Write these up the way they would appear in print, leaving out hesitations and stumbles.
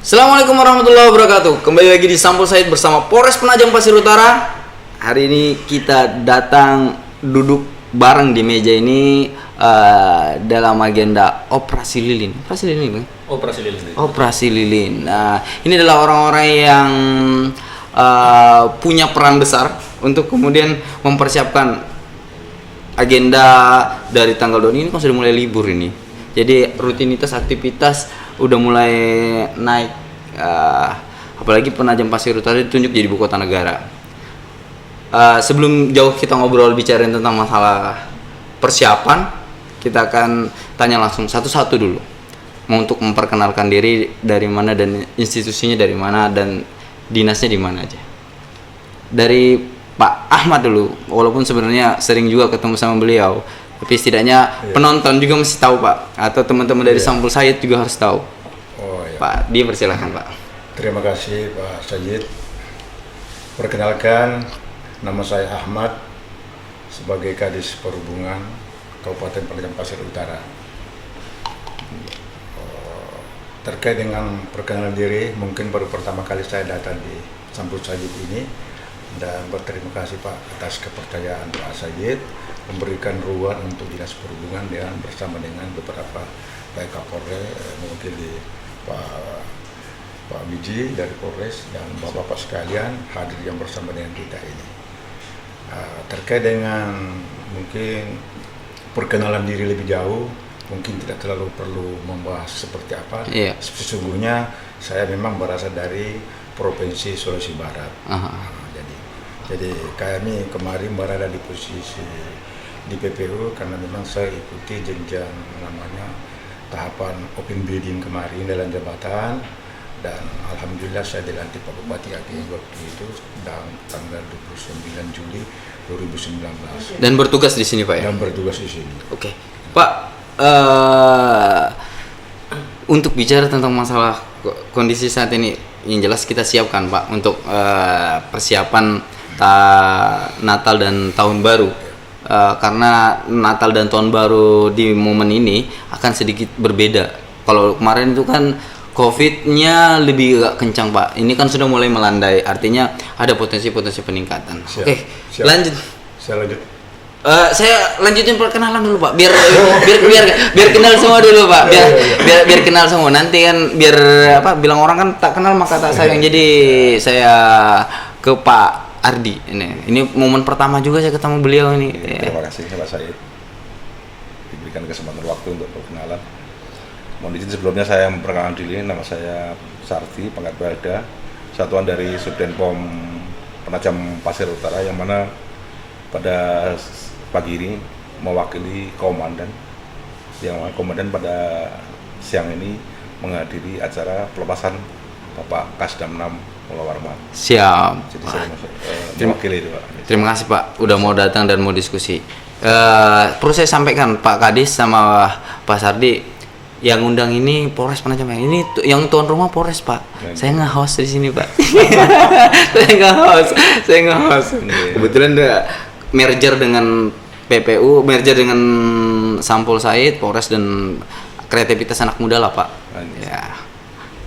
Assalamualaikum warahmatullahi wabarakatuh. Kembali lagi di Sampul Said bersama Polres Penajam Pasir Utara. Hari ini kita datang duduk bareng di meja ini dalam agenda operasi lilin. Operasi lilin, Bang? Operasi lilin. Operasi lilin. Nah, ini adalah orang-orang yang punya peran besar untuk kemudian mempersiapkan agenda dari tanggal 2 ini kan sudah mulai libur ini. Jadi rutinitas aktivitas udah mulai naik, apalagi Penajam Pasir Utara ditunjuk jadi ibu kota negara. Sebelum jauh kita ngobrol bicarain tentang masalah persiapan, kita akan tanya langsung satu-satu dulu, mau untuk memperkenalkan diri dari mana dan institusinya dari mana dan dinasnya di mana aja. Dari Pak Ahmad dulu, walaupun sebenarnya sering juga ketemu sama beliau, tapi setidaknya penonton juga mesti tahu, Pak, atau teman-teman dari Sampul Said juga harus tahu. Pak, dipersilakan, Pak. Terima kasih Pak Sajid. Perkenalkan, nama saya Ahmad sebagai Kadis Perhubungan Kabupaten Penajam Pasir Utara. Terkait dengan perkenalan diri, mungkin baru pertama kali saya datang di Sampul Said ini, dan berterima kasih Pak atas kepercayaan Pak Sajid memberikan ruang untuk Dinas Perhubungan dan bersama dengan beberapa baik Kapolres mewakili Pak Biji dari Polres dan Bapak-Bapak sekalian hadir yang bersama dengan kita ini. Terkait dengan mungkin perkenalan diri lebih jauh, mungkin tidak terlalu perlu membahas seperti apa. Sesungguhnya saya memang berasal dari Provinsi Sulawesi Barat. Jadi kami kemarin berada di posisi di PPU karena memang saya ikuti jenjang namanya tahapan open bidding kemarin dalam jabatan, dan alhamdulillah saya dilantik Pak Bupati Aceh waktu itu dan tanggal 29 Juli 2019. Dan bertugas di sini, Pak, ya? Dan bertugas di sini. Oke. Pak, untuk bicara tentang masalah kondisi saat ini, yang jelas kita siapkan, Pak, untuk persiapan Natal dan Tahun Baru. Karena Natal dan Tahun Baru di momen ini akan sedikit berbeda. Kalau kemarin itu kan COVID-nya lebih agak kencang, Pak. Ini kan sudah mulai melandai, artinya ada potensi-potensi peningkatan. Oke, lanjut. Saya lanjutin perkenalan dulu, Pak. Biar kenal semua dulu, Pak. Biar kenal semua. Nanti kan biar bilang orang kan tak kenal maka tak sayang. Jadi saya ke Pak Ardi ini momen pertama juga saya ketemu beliau ini. Terima kasih Pak Said diberikan kesempatan waktu untuk perkenalan. Mohon izin sebelumnya saya memperkenalkan diri, nama saya Sarti, pangkat Balda, satuan dari Subdenpom Penajam Pasir Utara, yang mana pada pagi ini mewakili komandan, yang komandan pada siang ini menghadiri acara pelepasan Bapak Kasdam 6 Mula Warman. Siap. Jadi saya mewakili itu, Pak. Terima kasih, Pak, udah mau datang dan mau diskusi. Perlu saya sampaikan, Pak Kadis sama Pak Sardi, yang undang ini Polres Penajam. Ini yang tuan rumah Polres, Pak. Saya nge-host di sini, Pak. saya nge-host. Kebetulan ada merger dengan PPU, merger dengan Sampul Said, Polres, dan kreativitas anak muda lah, Pak. Ya.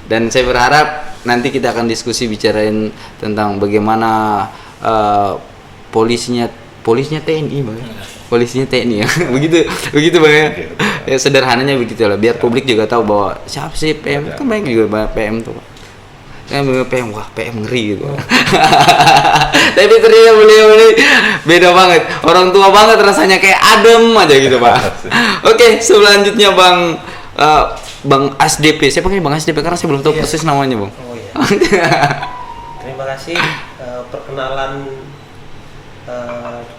Dan saya berharap nanti kita akan diskusi bicarain tentang bagaimana polisinya TNI, Bang. Polisinya TNI, ya. begitu Bang, ya. Ya, sederhananya begitulah, biar publik juga tahu bahwa siapa sih PM. Kan banyak juga PM tuh, Pak. PM, wah PM ngeri gitu. Tapi ternyata beliau ini beda banget, orang tua banget rasanya, kayak adem aja gitu, Pak. Oke, selanjutnya Bang SDP, saya panggil Bang SDP karena saya belum tahu persis namanya, Bang. Oh iya. Terima kasih perkenalan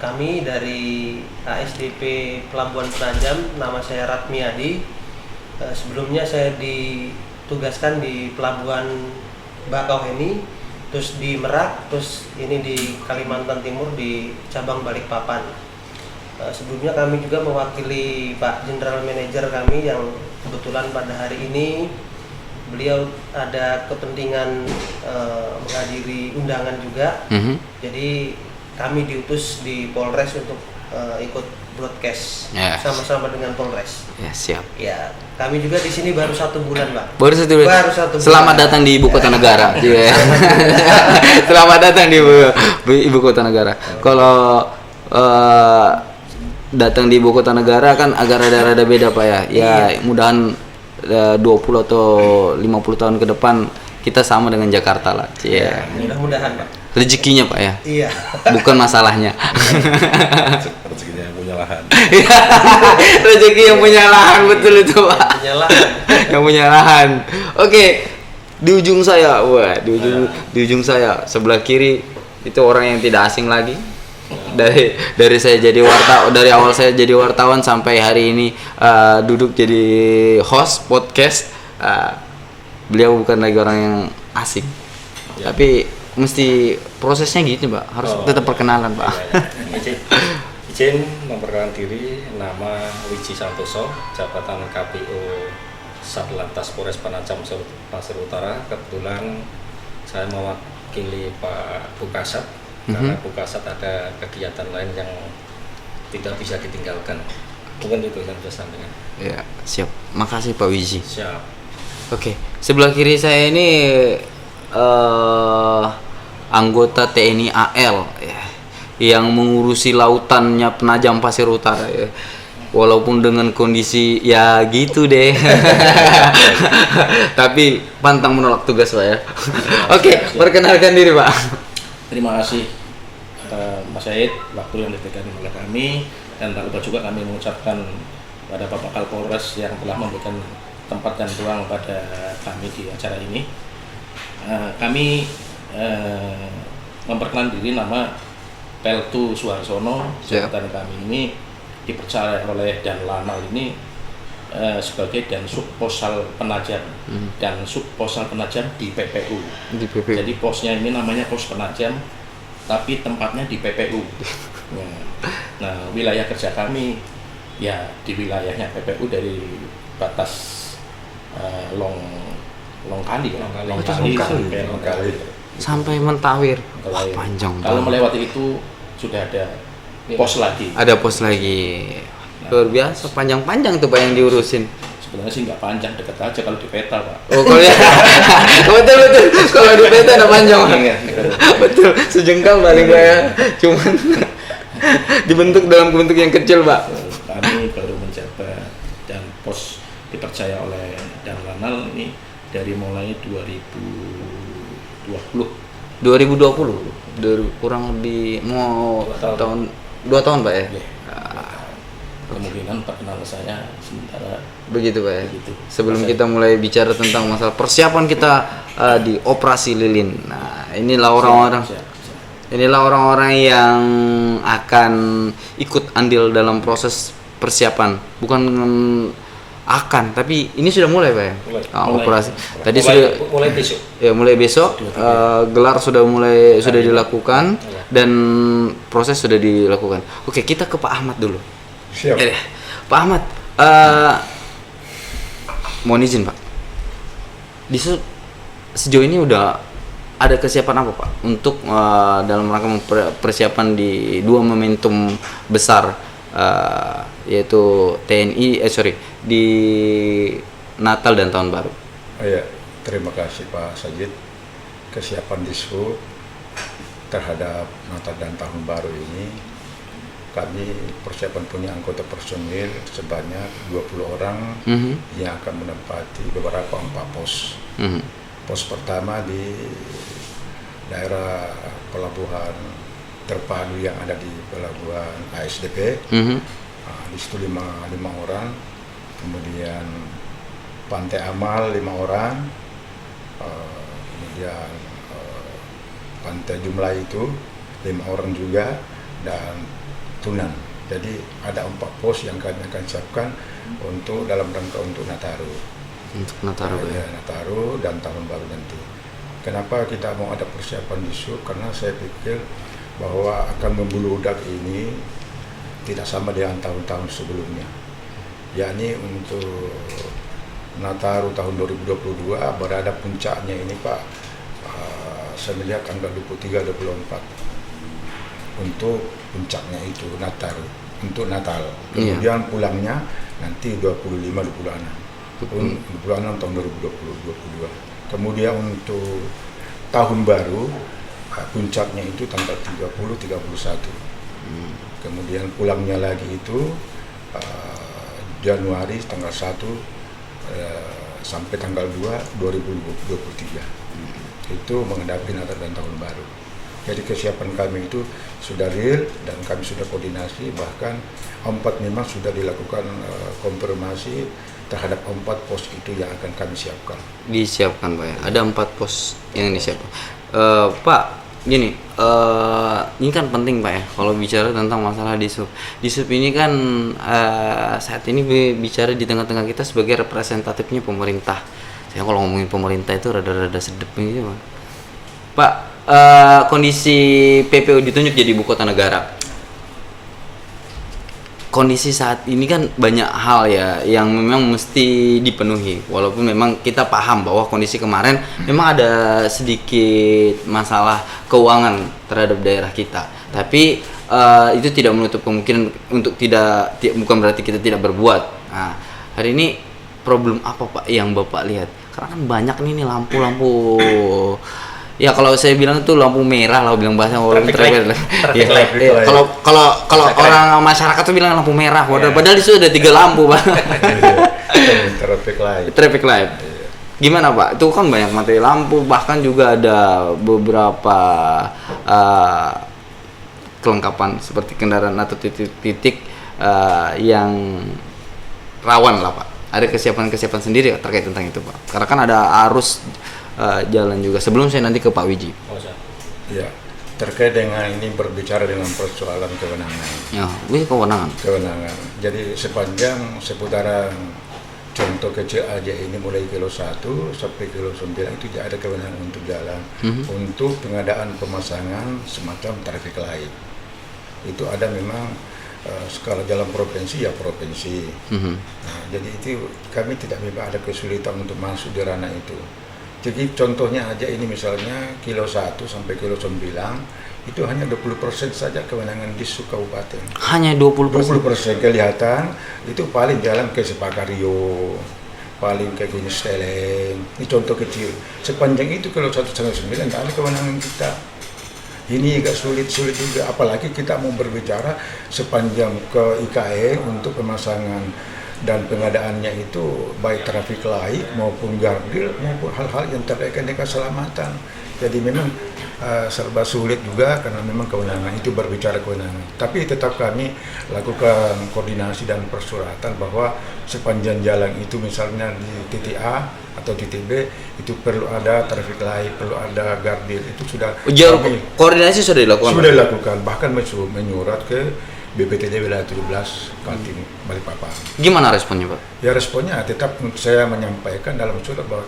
kami dari ASDP Pelabuhan Penajam. Nama saya Ratmiadi. Sebelumnya saya ditugaskan di Pelabuhan Bakauheni, terus di Merak, terus ini di Kalimantan Timur di cabang Balikpapan. Sebelumnya kami juga mewakili Pak General Manager kami yang kebetulan pada hari ini beliau ada kepentingan menghadiri undangan juga. Jadi kami diutus di Polres untuk ikut broadcast Ya. sama-sama dengan Polres. Ya, siap. Ya, kami juga di sini baru 1 bulan, Pak. Baru satu. Baru 1 bulan. Selamat datang di ibu kota negara. Iya. Selamat datang di ibu kota negara. Kalau datang di ibu kota negara kan agak rada-rada beda Pak ya. Ya, mudahan 20 atau 50 tahun ke depan kita sama dengan Jakarta lah. Iya. Mudah-mudahan, Pak. Rezekinya Pak ya. Iya. Bukan masalahnya. Rezekinya yang punya lahan. Rezeki yang punya lahan, betul itu Pak. Penyalaan. Yang punya lahan. Oke, di ujung saya, di ujung saya sebelah kiri itu orang yang tidak asing lagi. Dari saya jadi dari awal saya jadi wartawan sampai hari ini duduk jadi host podcast. Beliau bukan lagi orang yang asing, tapi mesti prosesnya gitu Pak. Harus tetap perkenalan Pak. Izin memperkenalkan diri, nama Wiji Santoso, jabatan KPO Satlantas Polres Penajam Pasir Utara. Kebetulan saya mewakili Pak Bukasat, karena Bukasat ada kegiatan lain yang tidak bisa ditinggalkan. Mungkin itu yang bisa sampaikan. Ya, siap. Makasih Pak Wiji. Siap. Oke, sebelah kiri saya ini anggota TNI AL ya, yang mengurusi lautannya Penajam Pasir Utara ya. Walaupun dengan kondisi ya gitu deh. Tapi pantang menolak tugas Pak ya. Oke, perkenalkan diri Pak. Terima kasih Mas Said, waktu yang diberikan oleh kami, dan tak lupa juga kami mengucapkan pada Bapak Kapolres yang telah memberikan tempat dan ruang pada kami di acara ini. Kami memperkenalkan diri, nama Peltu Suharsono. Jabatan kami ini dipercaya oleh Dan Lanal ini sebagai Dansub Posal Penajam. Dan Subposal Penajam di PPU. Jadi posnya ini namanya Pos Penajam, tapi tempatnya di PPU. Nah, wilayah kerja kami ya di wilayahnya PPU dari batas Longkali Sampai Mentawir. Wah, panjang Kalau banget. melewati itu sudah ada pos lagi. Ada pos lagi. Luar biasa, panjang-panjang tuh Pak yang diurusin. Sebenarnya sih nggak panjang, deket aja kalau di peta Pak. Oh, kalau ya. betul. Kalau di peta ada panjang Pak. Betul, sejengkal paling Pak ya. Cuman dibentuk dalam bentuk yang kecil Pak. Kami baru menjabat dan pos dipercaya oleh Dan Lanal ini dari mulai 2020. Kurang lebih mau 2 tahun. 2 tahun Pak ya. Kemungkinan perkenalan saya sementara Begitu Pak ya. begitu. Sebelum kita mulai bicara tentang masalah persiapan kita di Operasi Lilin. Nah, inilah orang-orang Siap. Inilah orang-orang yang akan ikut andil dalam proses persiapan. Bukan tapi ini sudah mulai Pak ya. Mulai. Operasi. Tadi sudah mulai besok. ya mulai besok gelar sudah dilakukan dan proses sudah dilakukan. Oke, kita ke Pak Ahmad dulu. Siap. Pak Ahmad, mohon izin Pak. Sejauh ini udah ada kesiapan apa Pak untuk dalam rangka persiapan di 2 momentum besar, yaitu di Natal dan Tahun Baru? Oh ya, terima kasih Pak Sajid. Kesiapan Dishub terhadap Natal dan Tahun Baru ini, kami persiapan punya anggota personil sebanyak 20 orang yang akan menempati beberapa 4 pos. Pos pertama di daerah pelabuhan terpadu yang ada di pelabuhan ASDP. Di situ 5 orang. Kemudian Pantai Amal 5 orang, kemudian Pantai Jumlah itu 5 orang juga, dan Tunan. Jadi ada 4 pos yang kami akan siapkan untuk dalam rangka untuk Nataru. Untuk Nataru ya. Nataru dan Tahun Baru nanti. Kenapa kita mau ada persiapan di Sub? Karena saya pikir bahwa akan membludak ini tidak sama dengan tahun-tahun sebelumnya. Yakni untuk Nataru tahun 2022 berada puncaknya ini Pak, saya melihat tanggal 23-24 untuk puncaknya itu Nataru. untuk Natal. Iya. Kemudian pulangnya nanti 26 tahun 2022. Kemudian untuk tahun baru puncaknya itu tanggal 30-31. Kemudian pulangnya lagi itu Januari tanggal 1 sampai tanggal 2 2023. Itu menghadapi Natal dan tahun baru. Jadi kesiapan kami itu sudah real dan kami sudah koordinasi, bahkan 4 memang sudah dilakukan konfirmasi terhadap 4 pos itu yang akan kami siapkan. Disiapkan Pak ya. Ada 4 pos yang disiapkan. Pak, gini, ini kan penting Pak ya kalau bicara tentang masalah disub. Disub ini kan saat ini bicara di tengah-tengah kita sebagai representatifnya pemerintah. Saya kalau ngomongin pemerintah itu rada-rada sedep gitu Pak. Pak, kondisi PPU ditunjuk jadi ibu kota negara. Kondisi saat ini kan banyak hal ya yang memang mesti dipenuhi, walaupun memang kita paham bahwa kondisi kemarin memang ada sedikit masalah keuangan terhadap daerah kita, tapi itu tidak menutup kemungkinan untuk bukan berarti kita tidak berbuat. Nah, hari ini problem apa Pak yang Bapak lihat? Karena kan banyak nih lampu-lampu. Ya kalau saya bilang itu lampu merah lah, bilang bahasa orang traffic light. Ya, kalau orang masyarakat tuh bilang lampu merah, padahal di situ ada 3 lampu Pak. Traffic light. Gimana Pak? Itu kan banyak mati lampu, bahkan juga ada beberapa kelengkapan seperti kendaraan atau titik-titik yang rawan lah Pak. Ada kesiapan sendiri terkait tentang itu Pak. Karena kan ada arus jalan juga. Sebelum saya nanti ke Pak Wiji. Ya, terkait dengan ini berbicara dengan persoalan kewenangan. Ya, kewenangan. Jadi sepanjang seputaran contoh kecil aja ini mulai kilo 1 sampai kilo 9 itu tidak ada kewenangan untuk jalan. Untuk pengadaan pemasangan semacam traffic light. Itu ada memang skala jalan provinsi ya provinsi. Nah, jadi itu kami tidak memang ada kesulitan untuk masuk di ranah itu. Jadi contohnya aja ini misalnya kilo 1 sampai kilo 9 itu hanya 20% saja kewenangan di Kabupaten. Hanya 20% kelihatan itu paling jalan ke Sepakario, paling ke Gunung Steleng. Ini contoh kecil. Sepanjang itu kilo 1 sampai 9 tidak ada kewenangan kita. Ini agak sulit juga, apalagi kita mau berbicara sepanjang ke IKN untuk pemasangan dan pengadaannya itu baik traffic light maupun guardrail maupun hal-hal yang terkait dengan keselamatan. Jadi memang serba sulit juga karena memang kewenangan itu berbicara kewenangan. Tapi tetap kami lakukan koordinasi dan persuratan bahwa sepanjang jalan itu misalnya di titik A atau titik B itu perlu ada traffic light, perlu ada guardrail, itu sudah koordinasi sudah dilakukan. Sudah dilakukan, bahkan menyurat ke BPTD wilayah 17 Kaltim Balikpapan. Gimana responnya Pak? Ya responnya tetap saya menyampaikan dalam surat bahwa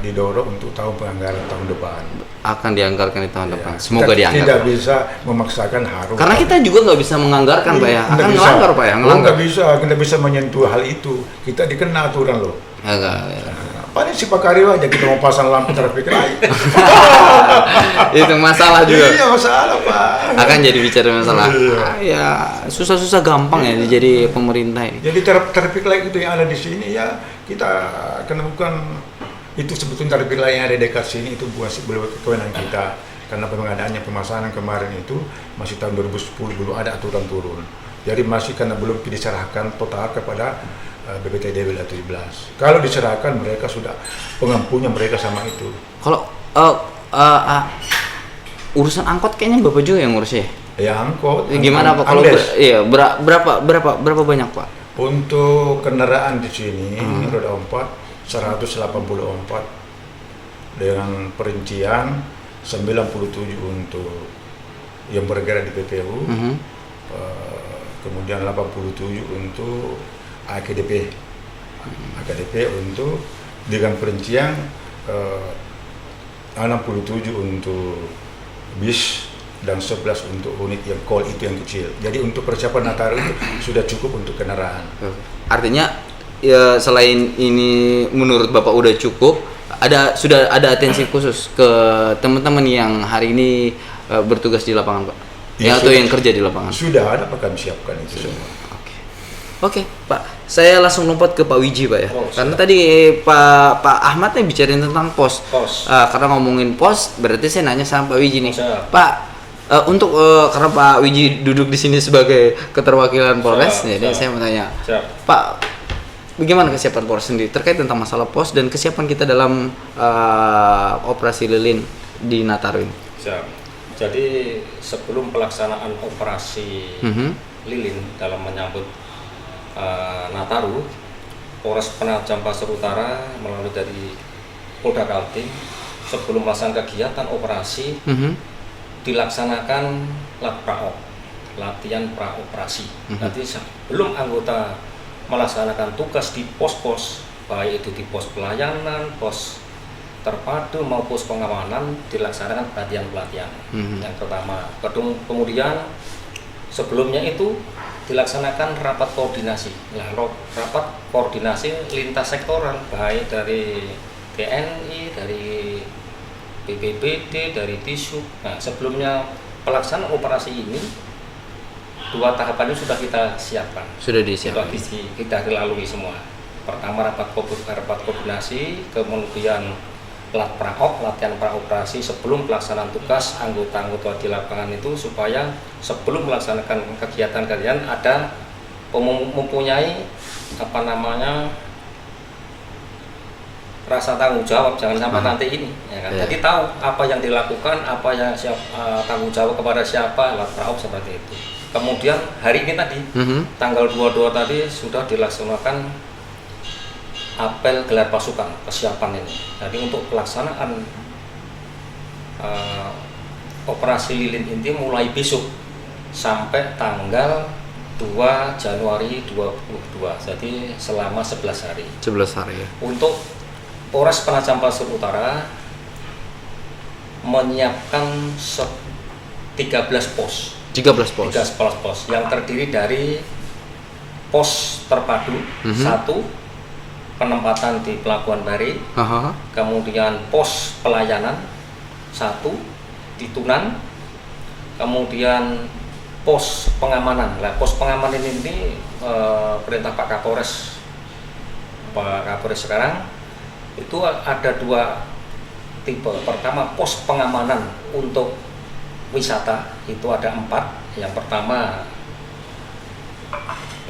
didorong untuk tahun penganggaran tahun depan. Akan dianggarkan di tahun depan. Semoga dianggarkan. Tidak bisa memaksakan harus. Karena kita juga nggak bisa menganggarkan Pak ya. Akan melanggar Pak ya. Nggak bisa menyentuh hal itu. Kita dikenal aturan loh. Ya. Paling si Pakario aja kita mau pasang lampu traffic light. Itu masalah juga. Iya masalah Pak. Akan jadi bicara masalah. Ya susah-susah gampang ya jadi pemerintah ini. Jadi traffic light itu yang ada di sini ya kita bukan itu sebetulnya traffic light yang ada dekat sini itu belum kewenangan kita. Karena pengadaannya pemasangan kemarin itu masih tahun 2010 belum ada aturan turun. Jadi masih karena belum diserahkan total kepada BPTD wilayah 17. Kalau diserahkan mereka sudah pengampunya mereka sama itu. Kalau urusan angkot kayaknya Bapak juga yang ngurus ya? Ya angkot. Gimana Pak kalau berapa banyak Pak? Untuk kendaraan di sini roda 4 184 dengan perincian 97 untuk yang bergerak di PPU. Kemudian 87 untuk AKDP untuk dengan perincian 67 untuk bis dan 11 untuk unit yang call itu yang kecil. Jadi untuk persiapan Nataru itu sudah cukup untuk kendaraan. Artinya ya, selain ini menurut Bapak udah cukup, sudah ada atensi khusus ke teman-teman yang hari ini bertugas di lapangan Pak? Ya, atau yang kerja di lapangan? Sudah ada, Pak, kami siapkan itu semua. Oke, Pak. Saya langsung lompat ke Pak Wiji, Pak ya. Oh, Karena tadi Pak Ahmad nih bicarain tentang pos. Karena ngomongin pos, berarti saya nanya sama Pak Wiji nih. Siap. Pak, untuk karena Pak Wiji duduk di sini sebagai keterwakilan Polres, Siap, jadi siap. saya mau tanya, Siap. Pak, bagaimana kesiapan Polres sendiri terkait tentang masalah pos dan kesiapan kita dalam operasi lilin di Nataru ini? Siap. Jadi sebelum pelaksanaan operasi lilin dalam menyambut Nataru, Polres Penajam Pasir Utara melalui dari Polda Kaltim sebelum melaksanakan kegiatan operasi dilaksanakan latihan praoperasi. Nanti sebelum anggota melaksanakan tugas di pos-pos, baik itu di pos pelayanan, pos terpadu maupun pos pengamanan, dilaksanakan pelatihan-pelatihan. Yang pertama, kemudian sebelumnya itu dilaksanakan rapat koordinasi. Nah, rapat koordinasi lintas sektoral, baik dari TNI, dari BPBD, dari TISU. Nah, sebelumnya pelaksanaan operasi ini, 2 tahapan ini sudah kita siapkan. Sudah disiapkan. Kita lalui semua. Pertama rapat koordinasi, kemudian latihan praoperasi sebelum pelaksanaan tugas anggota-anggota di lapangan itu, supaya sebelum melaksanakan kegiatan ada mempunyai rasa tanggung jawab, jangan sampai nanti ini ya kan. Jadi tahu apa yang dilakukan, apa yang tanggung jawab kepada siapa, praop seperti itu. Kemudian hari ini tadi tanggal 22 tadi sudah dilaksanakan apel gelar pasukan kesiapan ini. Jadi untuk pelaksanaan operasi lilin inti mulai besok sampai tanggal 2 Januari 2022. Jadi selama 11 hari. 11 hari ya. Untuk Polres Penajam Pasir Utara menyiapkan 13 pos. 13 pos. 13 pos yang terdiri dari pos terpadu 1, penempatan di Pelabuhan Bari, kemudian pos pelayanan 1 di Tunan, kemudian pos pengamanan. Nah, pos pengamanan ini perintah Pak Kapolres sekarang itu ada 2 tipe. Pertama, pos pengamanan untuk wisata itu ada 4. Yang pertama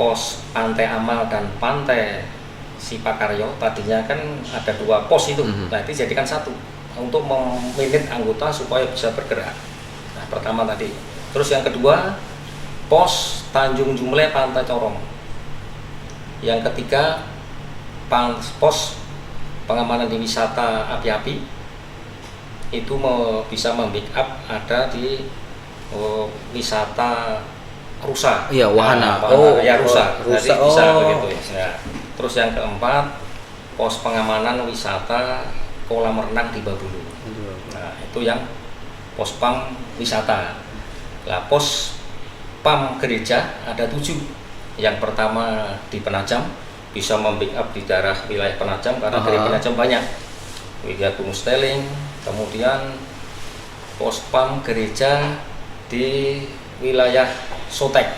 pos Pantai Amal dan Pantai Sipakaryo, tadinya kan ada 2 pos itu, nanti jadikan 1 untuk meminit anggota supaya bisa bergerak. Nah, pertama tadi. Terus yang kedua, pos Tanjung Jumle Pantai Corong. Yang ketiga, pos pengamanan di wisata api-api itu bisa membackup ada di wisata Rusa. Iya, wahana. Rusa. Jadi bisa begitu ya. Terus yang keempat, pos pengamanan wisata kolam renang di Babulu. Nah, itu yang pos PAM wisata. Nah, pos PAM gereja ada 7. Yang pertama di Penajam, bisa membackup di daerah wilayah Penajam karena dari Penajam banyak. Wilayah Gunung Steling, kemudian pos PAM gereja di wilayah Sotek.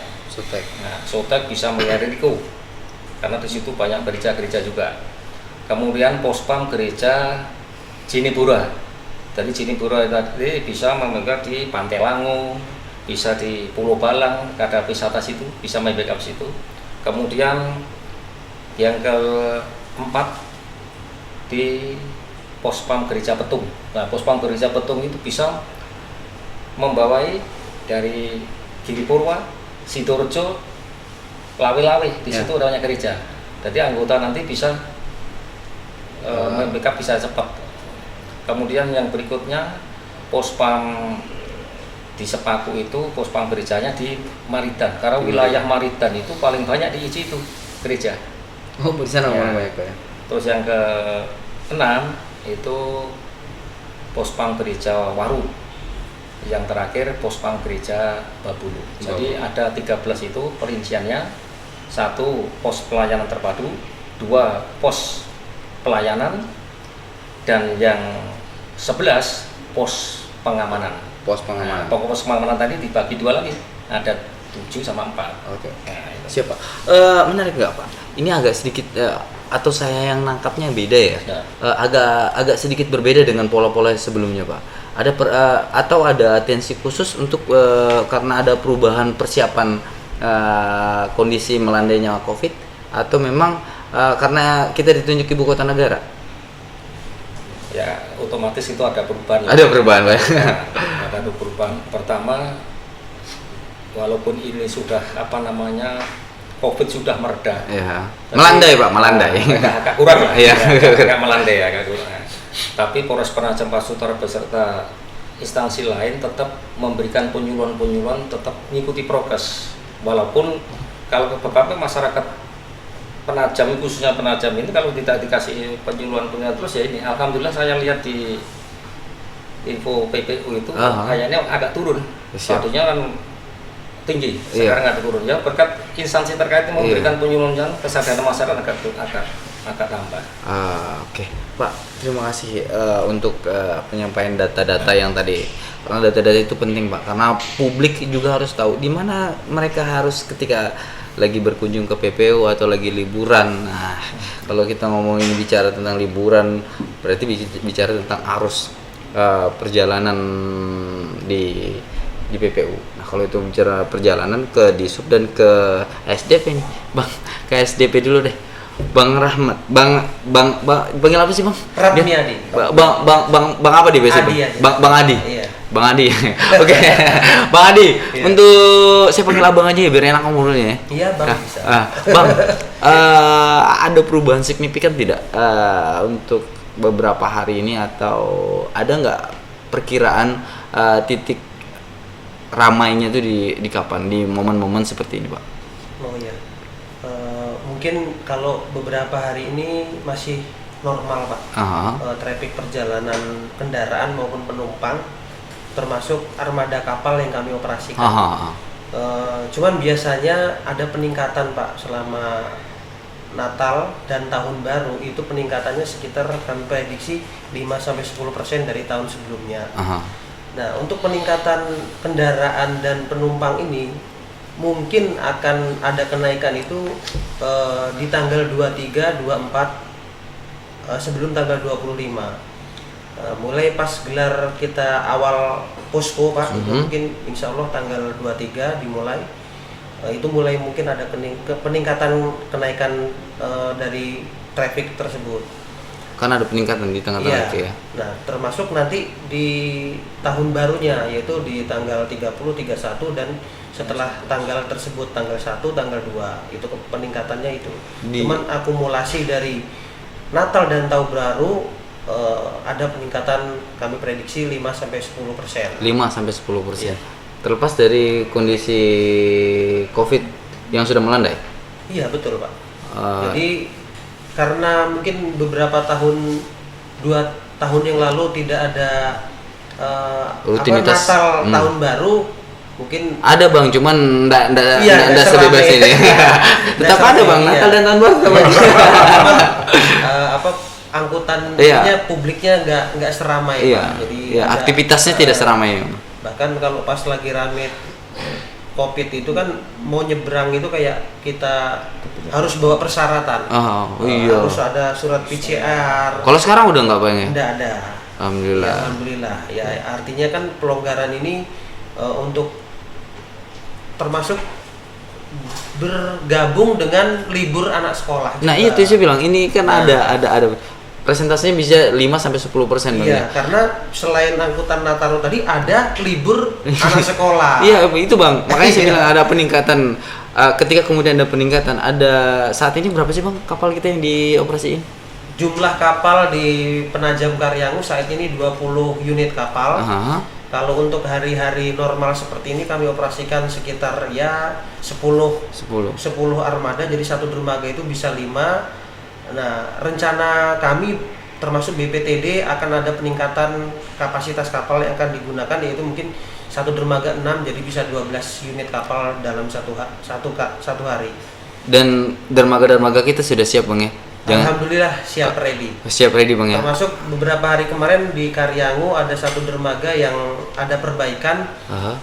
Nah, Sotek bisa melihat Riko karena di situ banyak gereja-gereja juga. Kemudian pos PAM gereja Jinipura. Dari Jinipura tadi bisa memegang di Pantai Lango, bisa di Pulau Balang, ada wisata situ, bisa membackup situ. Kemudian yang keempat di pos PAM gereja Petung. Nah, pos PAM gereja Petung itu bisa membawai dari Gilipurwa, Sidoarjo, Lawe-lawe, di situ ada banyak gereja. Jadi anggota nanti bisa membackup bisa cepat. Kemudian yang berikutnya pos PAM di Sepaku itu pos PAM gerejanya di Maridan. Karena wilayah Maridan itu paling banyak di situ gereja. Oh, di sana banyak ya. Terus yang ke-6 itu pos PAM gereja Waru. Yang terakhir pos PAM gereja Babulu. Jadi ada 13 itu perinciannya. 1 pos pelayanan terpadu, 2 pos pelayanan, dan yang 11 pos pengamanan. Pos pengamanan. Pos pengamanan tadi dibagi dua lagi, ada 7 sama 4. Oke. Nah, itu. Siapa? Menarik nggak Pak? Ini agak sedikit atau saya yang nangkapnya beda ya? Ya. Agak sedikit berbeda dengan pola-pola sebelumnya Pak. Ada atau ada atensi khusus untuk karena ada perubahan persiapan kondisi melandainya COVID, atau memang karena kita ditunjuk ibu kota negara? Ya, otomatis itu ada perubahan. Ada perubahan Pak. Nah, ada perubahan. Pertama, walaupun ini sudah COVID sudah mereda. Ya. Melandai Pak, melandai. Agak kurang lah. Iya. Agak melandai, agak kurang. Tapi Polres Penajam Pasir Utara beserta instansi lain tetap memberikan penyuluhan-penyuluhan, tetap mengikuti prokes. Walaupun kalau beberapa masyarakat Penajam, khususnya Penajam ini kalau tidak dikasih penyuluhan-penyuluhan terus ya ini, alhamdulillah saya lihat di info PPU itu kayaknya agak turun. Satunya kan tinggi, sekarang agak turun ya, berkat instansi terkait memberikan penyuluhan, kesadaran masyarakat agak tambah. Oke. Pak, terima kasih untuk penyampaian data-data yang tadi, karena data-data itu penting Pak, karena publik juga harus tahu di mana mereka harus ketika lagi berkunjung ke PPU atau lagi liburan. Nah, kalau kita ngomongin bicara tentang liburan, berarti bicara tentang arus perjalanan di PPU. Nah, kalau itu bicara perjalanan ke Disub dan ke SDP nih, Bang, ke SDP dulu deh. Bang Rahmat, Bang panggil apa sih Bang? Ratmi Adi. Bang apa di biasa? Bang Adi. Iya. Bang Adi. Oke. Bang Adi, iya. Untuk saya panggil Abang aja ya biar enak ngomongnya ya. Iya, Bang, bisa. Bang, ada perubahan signifikan tidak untuk beberapa hari ini, atau ada nggak perkiraan titik ramainya itu di kapan, di momen-momen seperti ini, Pak? Oh iya. Mungkin kalau beberapa hari ini masih normal Pak. Traffic perjalanan kendaraan maupun penumpang, termasuk armada kapal yang kami operasikan. Cuman biasanya ada peningkatan Pak selama Natal dan Tahun Baru, itu peningkatannya sekitar kami prediksi 5-10% dari tahun sebelumnya. Nah, untuk peningkatan kendaraan dan penumpang ini mungkin akan ada kenaikan itu di tanggal 23, 24 sebelum tanggal 25. Mulai pas gelar kita awal posko Pak, itu mungkin insya Allah tanggal 23 dimulai. Itu mulai mungkin ada peningkatan kenaikan dari traffic tersebut. Karena ada peningkatan di tengah-tengah itu ya. Nah, termasuk nanti di tahun barunya, yaitu di tanggal 30, 31 dan setelah tanggal tersebut, tanggal 1, tanggal 2, itu peningkatannya itu. Cuman akumulasi dari Natal dan Tahun Baru ada peningkatan, kami prediksi 5-10%. 5-10%. Iya. Terlepas dari kondisi COVID yang sudah melandai. Iya, betul Pak. Jadi karena mungkin beberapa tahun, 2 tahun yang lalu tidak ada rutinitas Natal Tahun Baru, mungkin ada Bang, cuman enggak sebebas ini. Tetap ada Bang, Natal dan Tahun Baru sama angkutannya publiknya nggak seramai Pak. Jadi aktivitasnya tidak seramai. Bahkan kalau pas lagi rame COVID itu kan mau nyebrang itu kayak kita harus bawa persyaratan. Harus ada surat PCR. Kalau sekarang udah nggak Bang ya? Nggak ada. Alhamdulillah. Ya, alhamdulillah. Ya, artinya kan pelonggaran ini untuk termasuk bergabung dengan libur anak sekolah juga. Nah, itu saya bilang ini kan ada presentasinya bisa 5-10% Bang. Iya, karena selain angkutan Natal tadi ada libur anak sekolah. Iya, itu Bang. Makanya saya bilang ada peningkatan. Ketika kemudian ada peningkatan, ada saat ini berapa sih Bang kapal kita yang dioperasiin? Jumlah kapal di Penajam Karyangu saat ini 20 unit kapal. Kalau untuk hari-hari normal seperti ini kami operasikan sekitar ya 10 armada, jadi satu dermaga itu bisa 5. Nah, rencana kami termasuk BPTD akan ada peningkatan kapasitas kapal yang akan digunakan, yaitu mungkin satu dermaga 6, jadi bisa 12 unit kapal dalam satu hari. Dan dermaga-dermaga kita sudah siap Bang ya? Alhamdulillah siap ready. Siap ready Bang ya. Termasuk beberapa hari kemarin di Karyangu ada satu dermaga yang ada perbaikan.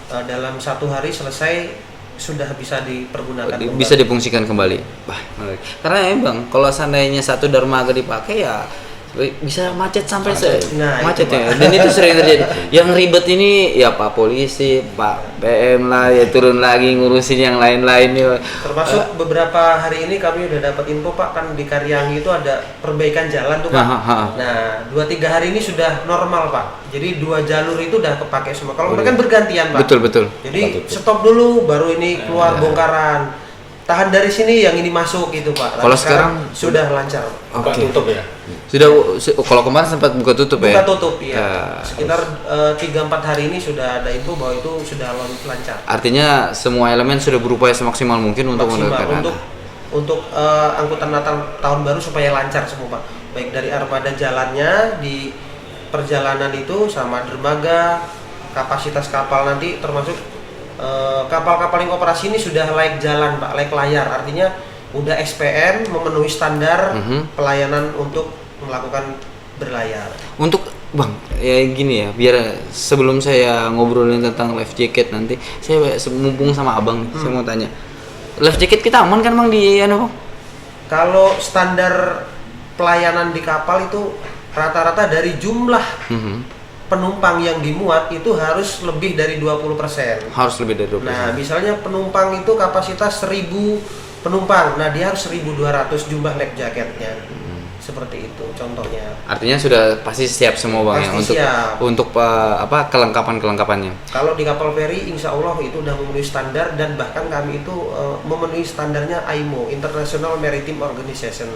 Dalam 1 hari selesai, sudah bisa dipergunakan kembali. Bisa difungsikan kembali. Wah, menarik. Karena emang kalau seandainya satu dermaga dipakai ya bisa macet sampai macet ya. Dan itu sering terjadi. Yang ribet ini ya Pak Polisi, Pak PM lah ya, turun lagi ngurusin yang lain-lain ya. Termasuk beberapa hari ini kami udah dapat info Pak, kan di Karyangi itu ada perbaikan jalan tuh Pak. Nah 2-3 hari ini sudah normal Pak. Jadi 2 jalur itu udah kepake semua. Kalau mereka kan bergantian Pak. Betul. Jadi stop dulu, baru ini keluar bongkaran. Tahan dari sini, yang ini masuk gitu Pak. Kalau sekarang sudah lancar. Oke. Tutup ya. Sudah kalau kemarin sempat buka tutup ya. Buka tutup ya. Sekitar 3-4 hari ini sudah ada info bahwa itu sudah lancar. Artinya semua elemen sudah berupaya semaksimal mungkin untuk untuk angkutan Natal tahun baru supaya lancar semua Pak. Baik dari armada jalannya di perjalanan itu sama dermaga, kapasitas kapal nanti termasuk kapal-kapal yang operasi ini sudah layak jalan Pak, layak layar. Artinya udah SPM, memenuhi standar pelayanan untuk melakukan berlayar. Untuk Bang, ya gini ya, biar sebelum saya ngobrolin tentang life jacket nanti, saya mumpung sama Abang, saya mau tanya. Life jacket kita aman kan Bang di Bang? Kalau standar pelayanan di kapal itu rata-rata dari jumlah penumpang yang dimuat itu harus lebih dari 20%. Harus lebih dari 20%. Nah, misalnya penumpang itu kapasitas 1000 penumpang. Nah, dia harus 1200 jumlah life jacketnya. Seperti itu contohnya. Artinya sudah pasti siap semua Bang ya untuk kelengkapan-kelengkapannya. Kalau di kapal feri insya Allah itu udah memenuhi standar, dan bahkan kami itu memenuhi standarnya IMO, International Maritime Organization.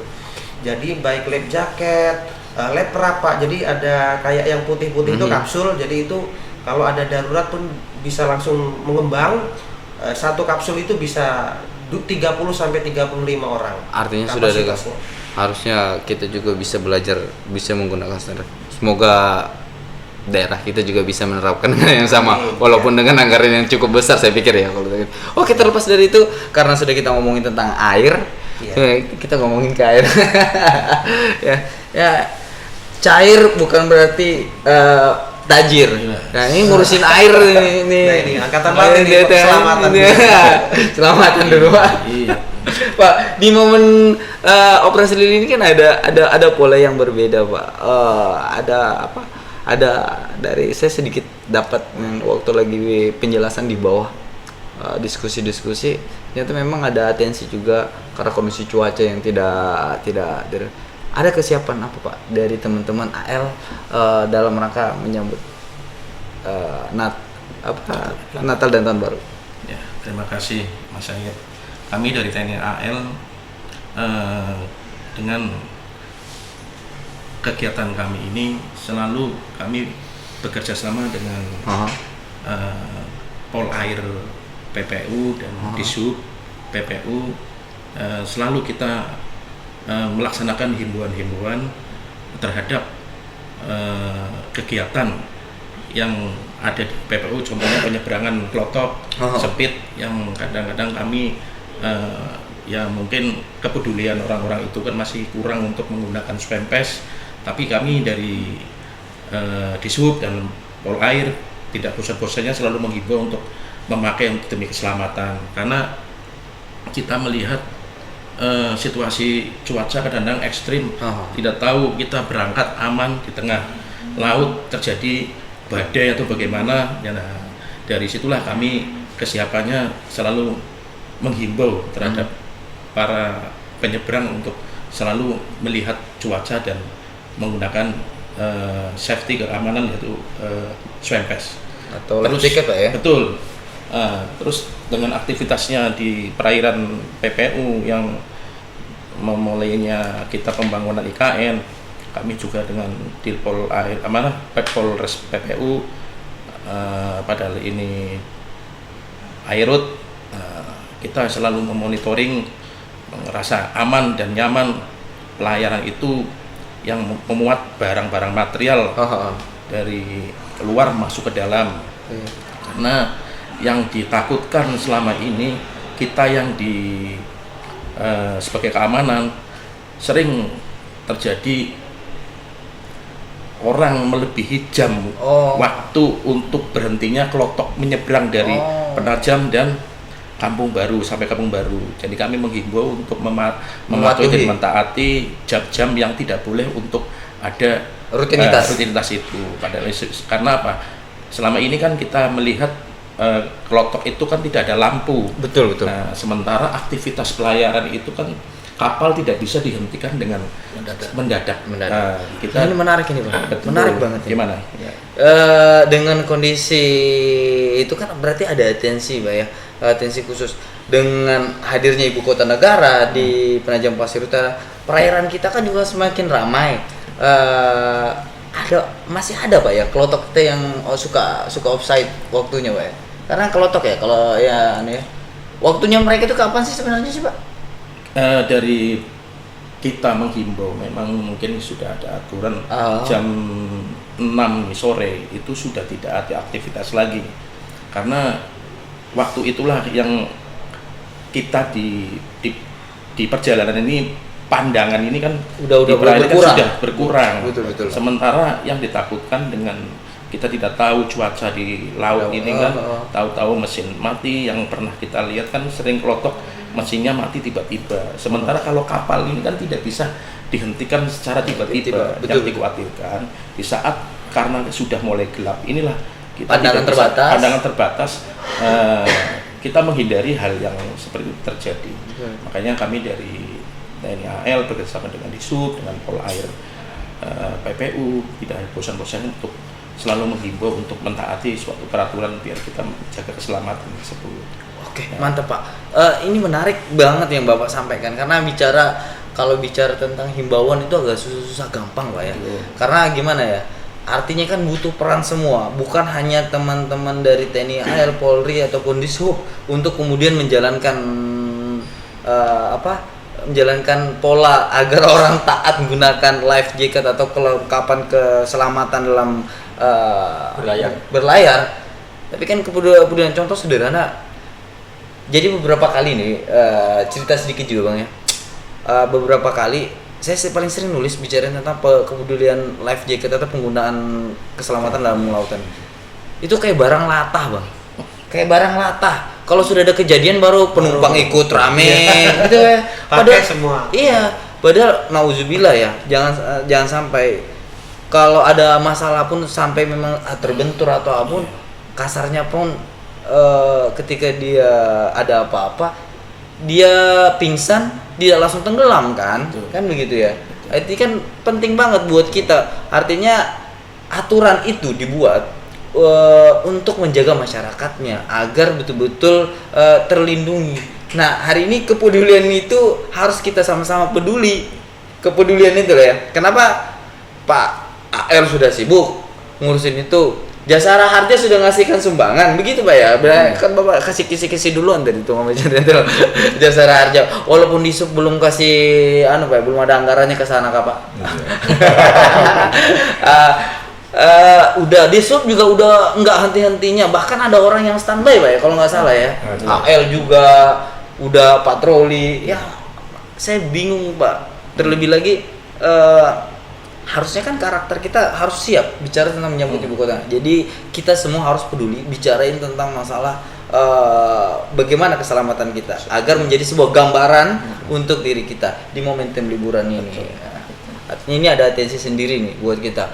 Jadi baik life jacket, lab Pak, jadi ada kayak yang putih-putih itu kapsul, jadi itu kalau ada darurat pun bisa langsung mengembang. Satu kapsul itu bisa 30-35 orang. Artinya sudah ada. Harusnya kita juga bisa belajar, bisa menggunakan standar. Semoga daerah kita juga bisa menerapkan yang sama, walaupun dengan anggaran yang cukup besar saya pikir ya. Oke, terlepas dari itu, karena sudah kita ngomongin tentang air, kita ngomongin ke air. ya cair bukan berarti tajir. Nah, ini ngurusin air ini. Nah, ini angkatan laut ini keselamatan. Selamatan dulu, Pak. Pak, di momen operasi lilin ini kan ada pola yang berbeda, Pak. Ada dari saya sedikit dapat waktu lagi penjelasan di bawah diskusi-diskusi, ternyata memang ada atensi juga karena kondisi cuaca yang tidak ada kesiapan apa Pak dari teman-teman AL dalam rangka menyambut Natal dan Tahun Baru. Ya, terima kasih Mas Syahid. Kami dari TNI AL dengan kegiatan kami ini selalu kami bekerja sama dengan Polair PPU dan Dishub PPU. Selalu kita melaksanakan himbauan-himbauan terhadap kegiatan yang ada di PPU, contohnya penyeberangan klotok, sepit, yang kadang-kadang kami ya mungkin kepedulian orang-orang itu kan masih kurang untuk menggunakan swempes, tapi kami dari Dishub dan Polair tidak bosan-bosannya selalu menghimbau untuk memakai demi keselamatan, karena kita melihat situasi cuaca kadang-kadang ekstrim, tidak tahu kita berangkat aman di tengah laut terjadi badai atau bagaimana ya. Nah, dari situlah kami kesiapannya selalu menghimbau terhadap para penyeberang untuk selalu melihat cuaca dan menggunakan safety keamanan, yaitu swempes atau life jacket Pak ya. Betul. Terus dengan aktivitasnya di perairan PPU yang memulainya kita pembangunan IKN, kami juga dengan Dirpol Air Amanah, Polres PPU, padahal ini Airut, kita selalu memonitoring, merasa aman dan nyaman pelayaran itu yang memuat barang-barang material dari keluar masuk ke dalam. Karena yang ditakutkan selama ini kita yang sebagai keamanan sering terjadi orang melebihi jam waktu untuk berhentinya kelotok menyeberang dari Penajam dan Kampung Baru sampai Kampung Baru. Jadi kami menghimbau untuk mematuhi dan mentaati jam-jam yang tidak boleh untuk ada rutinitas itu. Karena apa? Selama ini kan kita melihat kelotok itu kan tidak ada lampu. Betul. Nah, sementara aktivitas pelayaran itu kan kapal tidak bisa dihentikan dengan mendadak. Nah, ini menarik ini Pak. Betul. Menarik banget. Gimana? Dengan kondisi itu kan berarti ada atensi Pak ya. Atensi khusus dengan hadirnya ibu kota negara di Penajam Pasir Utara, perairan kita kan juga semakin ramai. Masih ada Pak ya kelotok kita yang suka offside waktunya Pak ya. Karena kelotok ya kalau ya aneh. Waktunya mereka itu kapan sih sebenarnya sih Pak? Dari kita menghimbau, memang mungkin sudah ada aturan jam 6 sore itu sudah tidak ada aktivitas lagi, karena waktu itulah yang kita di perjalanan ini, pandangan ini kan udah berkurang. Betul. Sementara yang ditakutkan dengan kita tidak tahu cuaca di laut ini kan, tahu-tahu mesin mati. Yang pernah kita lihat kan sering kelotok mesinnya mati tiba-tiba. Sementara kalau kapal ini kan tidak bisa dihentikan secara tiba-tiba. Yang dikhawatirkan di saat karena sudah mulai gelap inilah kita pandangan terbatas, kita menghindari hal yang seperti itu terjadi. Makanya kami dari TNI AL bekerjasama dengan Disub, dengan Polair, PPU tidak bosan-bosan untuk selalu menghimbau untuk mentaati suatu peraturan biar kita menjaga keselamatan tersebut. Oke, mantap Pak. Ini menarik banget yang Bapak sampaikan, karena kalau bicara tentang himbauan itu agak susah gampang Pak ya. Karena gimana ya? Artinya kan butuh peran semua, bukan hanya teman-teman dari TNI AL, Polri ataupun Dishub untuk kemudian menjalankan menjalankan pola agar orang taat menggunakan life jacket atau kelengkapan keselamatan dalam berlayar. Tapi kan kemudian contoh sederhana. Jadi beberapa kali nih cerita sedikit juga Bang ya. Beberapa kali saya paling sering nulis bicara tentang kepedulian life jacket atau penggunaan keselamatan dalam lautan. Itu kayak barang latah Bang. Kayak barang latah. Kalau sudah ada kejadian baru penumpang ikut rame gitu ya. Pakai semua. Iya, padahal nauzubillah ya. Jangan sampai kalau ada masalah pun sampai memang terbentur atau apapun, kasarnya pun ketika dia ada apa-apa dia pingsan, dia langsung tenggelam kan. Kan begitu ya. Itu kan penting banget buat kita. Artinya aturan itu dibuat untuk menjaga masyarakatnya agar betul-betul terlindungi. Nah, hari ini kepedulian itu harus kita sama-sama peduli. Kepedulian itu ya. Kenapa Pak AL sudah sibuk ngurusin itu? Jasara Harja sudah ngasihkan sumbangan, begitu Pak ya. Kan Bapak kasih kisi-kisi duluan tadi itu Jasara Harja. Walaupun Disub belum kasih Pak, belum ada anggarannya ke sana Kak Pak. Udah Disub juga udah nggak henti-hentinya, bahkan ada orang yang standby Pak ya kalau nggak salah ya. AL juga udah patroli. Ya, saya bingung Pak. Terlebih lagi harusnya kan karakter kita harus siap bicara tentang menyambut ibu kota. Jadi kita semua harus peduli bicarain tentang masalah bagaimana keselamatan kita agar menjadi sebuah gambaran untuk diri kita di momentum liburan ini. Artinya ini ada atensi sendiri nih buat kita.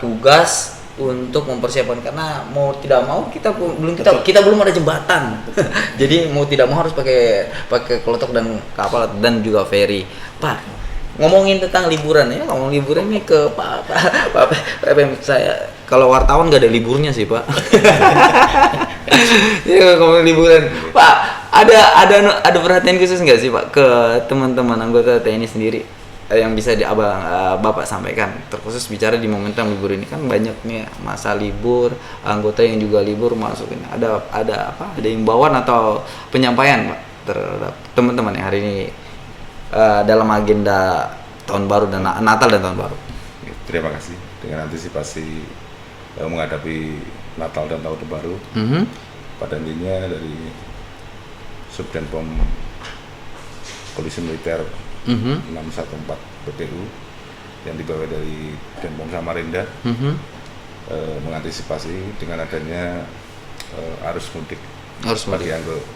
Tugas untuk mempersiapkan, karena mau tidak mau kita belum ada jembatan. Jadi mau tidak mau harus pakai kelotok dan kapal dan juga ferry. Pak, ngomongin tentang liburan ya, ngomong liburan ini ke Pak saya kalau wartawan nggak ada liburnya sih Pak. Ya ngomongin liburan Pak, ada perhatian khusus nggak sih Pak ke teman-teman anggota TNI sendiri yang bisa Bapak sampaikan, terkhusus bicara di momentum libur ini? Kan banyak nih masa libur, anggota yang juga libur masuk ini. Ada imbauan atau penyampaian Pak terhadap teman-teman yang hari ini dalam agenda tahun baru dan Natal dan tahun baru? Terima kasih. Dengan antisipasi menghadapi Natal dan tahun baru, pada intinya dari Subdenpom Polisi Militer 614 PPU yang dibawa dari Denpom Samarinda, mengantisipasi dengan adanya arus mudik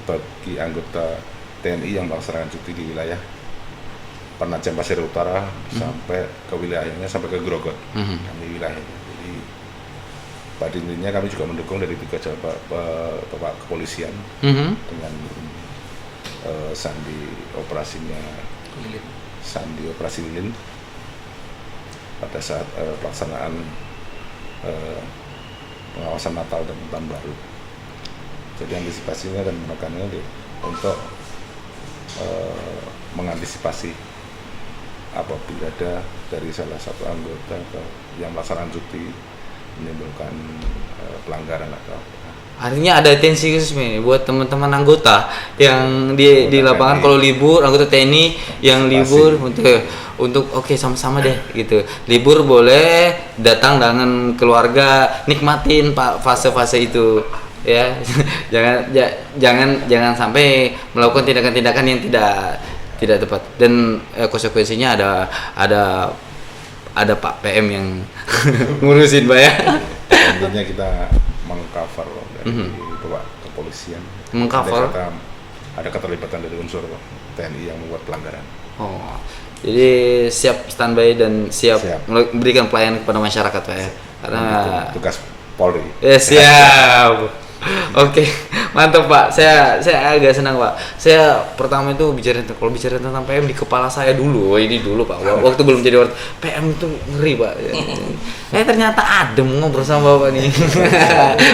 bagi anggota TNI yang melaksanakan cuti di wilayah Penajam Pasir Utara sampai ke wilayahnya, sampai ke Grogot, kami wilayahnya. Jadi pada intinya kami juga mendukung dari 3 Bapak Kepolisian dengan sandi operasi lilin pada saat pelaksanaan pengawasan Natal dan Tahun Baru. Jadi antisipasinya dan menekannya untuk mengantisipasi apabila ada dari salah satu anggota yang melaksanakan cuti menimbulkan pelanggaran atau Artinya ada atensi khusus nih buat teman-teman anggota yang di lapangan, kalau libur, anggota TNI yang libur untuk oke, sama-sama deh gitu. Libur boleh, datang dengan keluarga, nikmatin fase-fase itu ya. jangan sampai melakukan tindakan-tindakan yang tidak tepat, dan konsekuensinya ada Pak PM yang ngurusin Pak ya. Intinya kita mengcover dari Bapak Kepolisian. Mengcover. Ada keterlibatan dari unsur TNI yang membuat pelanggaran. Oh, jadi siap standby dan siap memberikan pelayanan kepada masyarakat Pak ya. Karena tugas Polri. Siap. Oke, mantap Pak. Saya agak senang Pak. Saya pertama itu kalau bicara tentang PM di kepala saya dulu. Ini dulu Pak. Waktu belum jadi PM itu ngeri Pak. Ternyata adem ngobrol sama Bapak nih.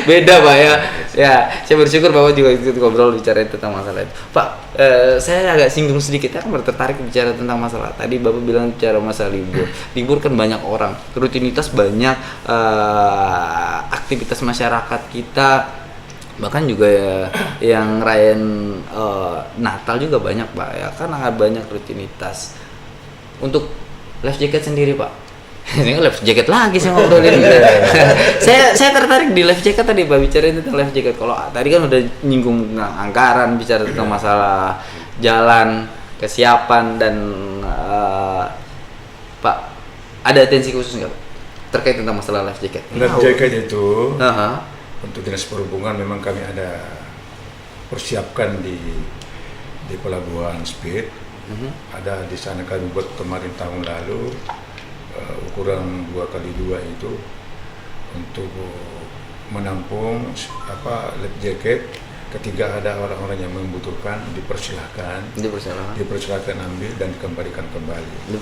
Beda Pak ya. Ya, saya bersyukur Bapak juga ikut ngobrol bicara tentang masalah itu. Pak, saya agak singgung sedikit. Saya kan tertarik bicara tentang masalah. Tadi Bapak bilang bicara masalah libur. Libur kan banyak orang, rutinitas banyak, aktivitas masyarakat kita. Bahkan juga yang ngerayain Natal juga banyak Pak ya, karena banyak rutinitas. Untuk life jacket sendiri Pak, ini life jacket lagi saya ngobrolin. saya tertarik di life jacket tadi Pak, bicara tentang life jacket. Kalau tadi kan udah nyinggung tentang anggaran, bicara tentang masalah jalan, kesiapan, dan Pak, ada atensi khusus nggak Pak terkait tentang masalah life jacket? Life jacket itu untuk Dinas Perhubungan memang kami ada persiapkan di Pelabuhan Speed. Ada di sana kami buat kemarin tahun lalu ukuran 2x2 itu untuk menampung life jacket. Ketika ada orang-orang yang membutuhkan dipersilahkan ambil dan dikembalikan kembali.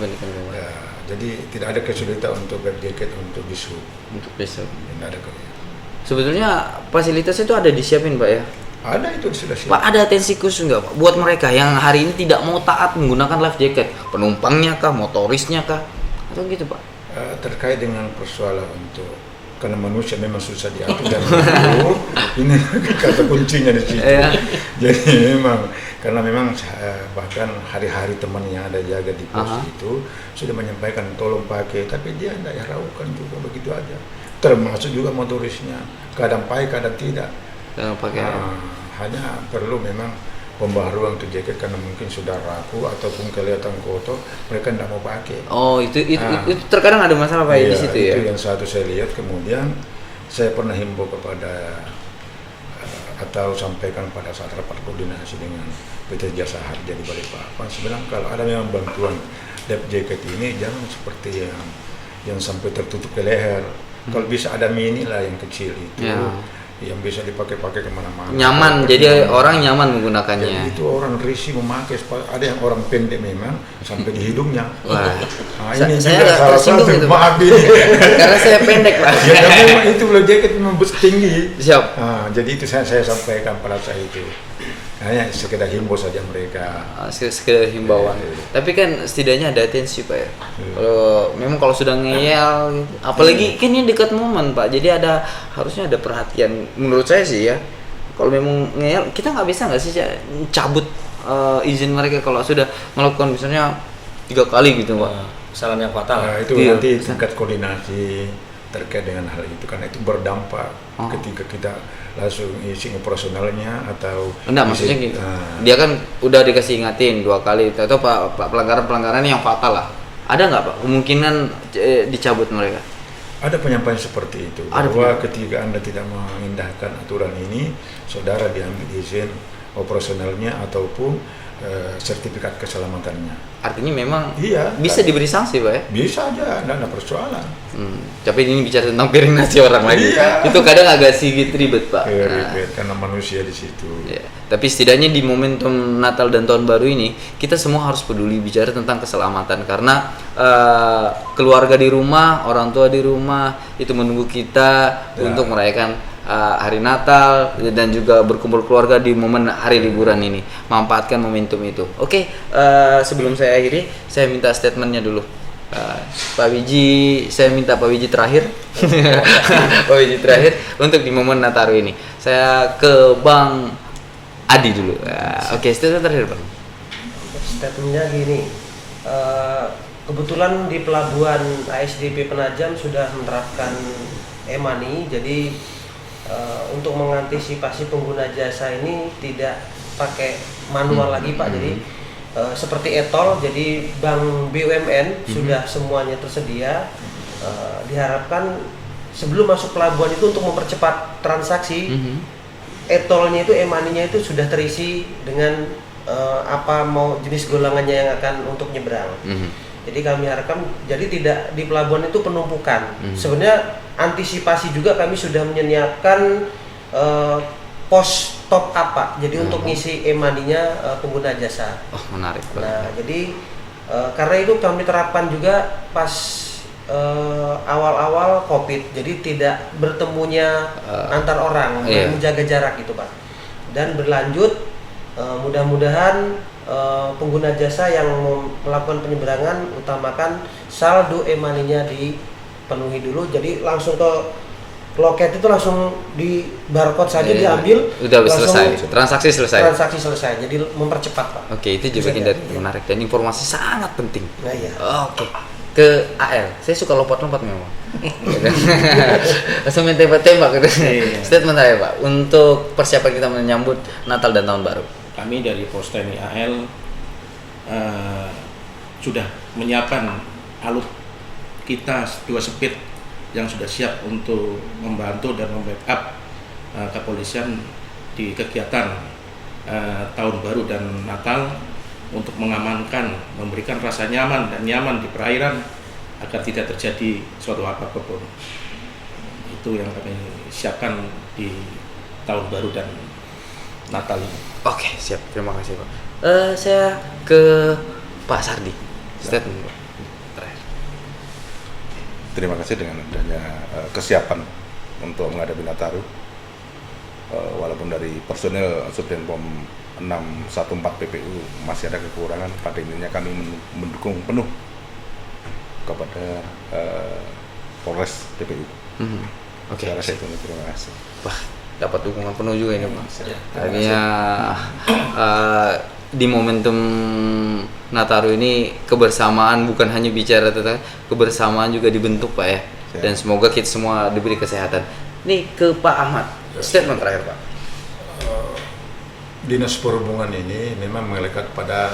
Ya, jadi tidak ada kesulitan untuk life jacket untuk besok. Tidak ada kesulitan. Sebetulnya fasilitas itu ada disiapin Pak ya? Ada, itu sudah siap. Pak, ada atensi khusus nggak Pak buat mereka yang hari ini tidak mau taat menggunakan life jacket? Penumpangnya kah, motorisnya kah, atau gitu Pak? Terkait dengan persoalan untuk, karena manusia memang susah diatur dan ini kata kuncinya di situ. Jadi karena memang bahkan hari-hari teman yang ada jaga di pos itu sudah menyampaikan tolong pakai, tapi dia tidak hiraukan juga begitu aja. Termasuk juga motorisnya, kadang pakai kadang tidak. Hanya perlu memang pembaharuan untuk jaket karena mungkin sudah rapuh ataupun kelihatan kotor, mereka tidak mau pakai. Oh, itu terkadang ada masalah Pak di situ ya. Itu yang satu saya lihat. Kemudian saya pernah himbau kepada atau sampaikan pada saat rapat koordinasi dengan PT Jasa Harja di Balikpapan, sebenarnya kalau ada memang bantuan life jacket ini jangan seperti yang sampai tertutup ke leher. Kalau bisa ada mini lah yang kecil itu, yang bisa dipakai kemana-mana. Nyaman, jadi orang nyaman menggunakannya. Jadi itu orang risih memakai, ada yang orang pendek memang sampai di hidungnya. Wah, ini saya agak tersinggung itu. Maaf ini. Karena saya pendek Pak. Ya, memang itu loh jaket memang tinggi. Siap. Jadi itu saya sampaikan pada saat itu. Hanya sekedar himbau saja mereka. Sekedar himbauan. Tapi kan setidaknya ada atensi Pak ya. Kalau sudah ngeyel, apalagi kan ini dekat momen Pak. Jadi harusnya ada perhatian. Menurut saya sih ya. Kalau memang ngeyel, kita nggak sih cabut izin mereka kalau sudah melakukan misalnya 3 kali gitu Pak. Kesalahan yang fatal. Itu nanti tingkat koordinasi terkait dengan hal itu, karena itu berdampak ketika kita langsung isi operasionalnya atau enggak, maksudnya gitu. Dia kan udah dikasih ingatin 2 kali atau pelanggaran yang fatal lah. Ada nggak Pak kemungkinan dicabut mereka? Ada penyampaian seperti itu, bahwa ketika Anda tidak mengindahkan aturan ini, saudara diambil izin operasionalnya ataupun sertifikat keselamatannya. Artinya memang Iya, bisa diberi sanksi Pak ya? Bisa aja, tidak ada persoalan. Tapi ini bicara tentang piring nasi orang lagi. Iya. Itu kadang agak sedikit ribet Pak. Ribet karena manusia di situ. Ya. Tapi setidaknya di momentum Natal dan Tahun Baru ini kita semua harus peduli bicara tentang keselamatan, karena keluarga di rumah, orang tua di rumah itu menunggu kita untuk merayakan hari Natal dan juga berkumpul keluarga di momen hari liburan ini. Manfaatkan momentum itu. Oke, sebelum saya akhiri, saya minta statementnya dulu. Pak Wiji, saya minta Pak Wiji terakhir. Pak Wiji terakhir untuk di momen Nataru ini. Saya ke Bang Adi dulu. Oke, statement terakhir Bang. Statementnya gini, kebetulan di pelabuhan ASDP Penajam sudah menerapkan e-money, jadi untuk mengantisipasi pengguna jasa ini tidak pakai manual lagi Pak. Jadi seperti e-tol, jadi bank BUMN sudah semuanya tersedia. Diharapkan sebelum masuk pelabuhan itu untuk mempercepat transaksi, e-tolnya itu, e-money-nya itu sudah terisi dengan apa mau jenis golongannya yang akan untuk nyebrang. Jadi kami harapkan, jadi tidak di pelabuhan itu penumpukan. Sebenarnya antisipasi juga kami sudah menyiapkan pos top up Pak. Jadi untuk ngisi e-money-nya pengguna jasa. Oh, menarik Pak. Nah, jadi karena itu kami terapkan juga pas awal-awal COVID. Jadi tidak bertemunya antar orang, menjaga jarak gitu Pak. Dan berlanjut mudah-mudahan pengguna jasa yang melakukan penyeberangan utamakan saldo e-money-nya dipenuhi dulu. Jadi langsung ke loket itu langsung di barcode saja diambil, udah selesai, transaksi selesai, jadi mempercepat Pak. Oke, itu juga bagian dari menarik dan informasi sangat penting. Nah, iya. Oke, ke AL, saya suka lompat-lompat memang. Langsung main tembak-tembak gitu. Statement saya Pak untuk persiapan kita menyambut Natal dan Tahun Baru. Kami dari Pos TNI AL sudah menyiapkan alut kita 2 speed yang sudah siap untuk membantu dan membackup kepolisian di kegiatan Tahun Baru dan Natal untuk mengamankan, memberikan rasa nyaman di perairan agar tidak terjadi suatu apapun. Itu yang kami siapkan di Tahun Baru dan Natal ini. Oke, siap. Terima kasih Pak. Saya ke Pak Sardi. Statement Pak. Terima kasih dengan adanya kesiapan untuk menghadapi Nataru. Walaupun dari personel Subdenpom 614 PPU masih ada kekurangan, pada intinya kami mendukung penuh kepada Polres PPU. Oke. Saya rasa itu, terima kasih. Wah, dapat dukungan penuh juga ini Pak. Akhirnya di momentum Nataru ini kebersamaan bukan hanya bicara tentang kebersamaan juga dibentuk Pak ya. Dan semoga kita semua diberi kesehatan. Nih ke Pak Ahmad, statement terakhir Pak. Dinas Perhubungan ini memang melekat pada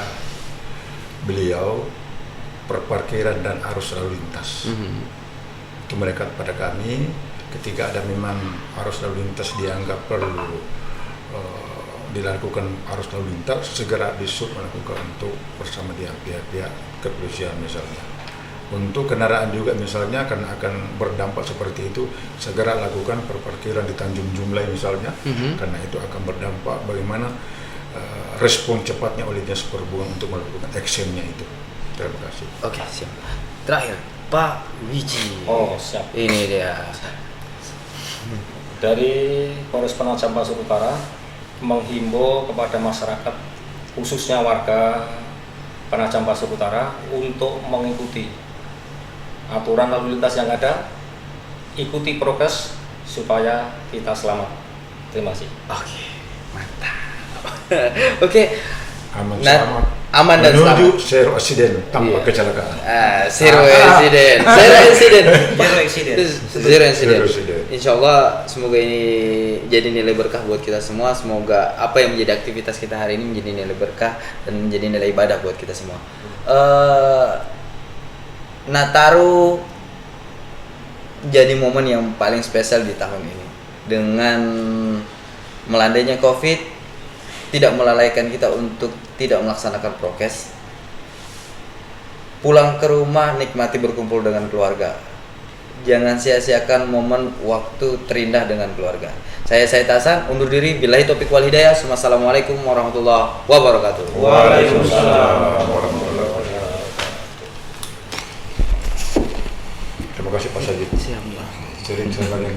beliau perparkiran dan arus lalu lintas. Itu melekat pada kami ketika ada memang arus lalu lintas dianggap perlu dilakukan arus lalu lintas, segera disub melakukan untuk bersama dia pihak-pihak kepolisian misalnya. Untuk kendaraan juga misalnya akan berdampak seperti itu, segera lakukan perparkiran di Tanjung Jumlai misalnya, karena itu akan berdampak bagaimana respon cepatnya oleh Dinas Perhubungan untuk melakukan actionnya itu. Terima kasih. Oke, siap. Terakhir Pak Wiji. Oh, siap. Ini dia. Dari Polres Penajam Pasir Utara menghimbau kepada masyarakat, khususnya warga Penajam Pasir Utara, untuk mengikuti aturan lalu lintas yang ada, ikuti prokes supaya kita selamat. Terima kasih. Oke, mantap. Oke, Aman selamat. aman dan selamat. Menuju zero accident tanpa Iya. kecelakaan. Zero accident. Zero accident. Zero accident. Zero accident. Zero accident. Insya Allah semoga ini jadi nilai berkah buat kita semua. Semoga apa yang menjadi aktivitas kita hari ini menjadi nilai berkah dan menjadi nilai ibadah buat kita semua. Nataru jadi momen yang paling spesial di tahun ini. Dengan melandainya COVID, tidak melalaikan kita untuk tidak melaksanakan prokes. Pulang ke rumah, nikmati berkumpul dengan keluarga. Jangan sia-siakan momen waktu terindah dengan keluarga. Saya Said Hasan, undur diri. Billahi taufiq wal hidayah. Wassalamualaikum warahmatullahi wabarakatuh. Waalaikumsalam warahmatullahi wabarakatuh. Terima kasih Pak Sajid. Siap, Pak. Sering-sering yang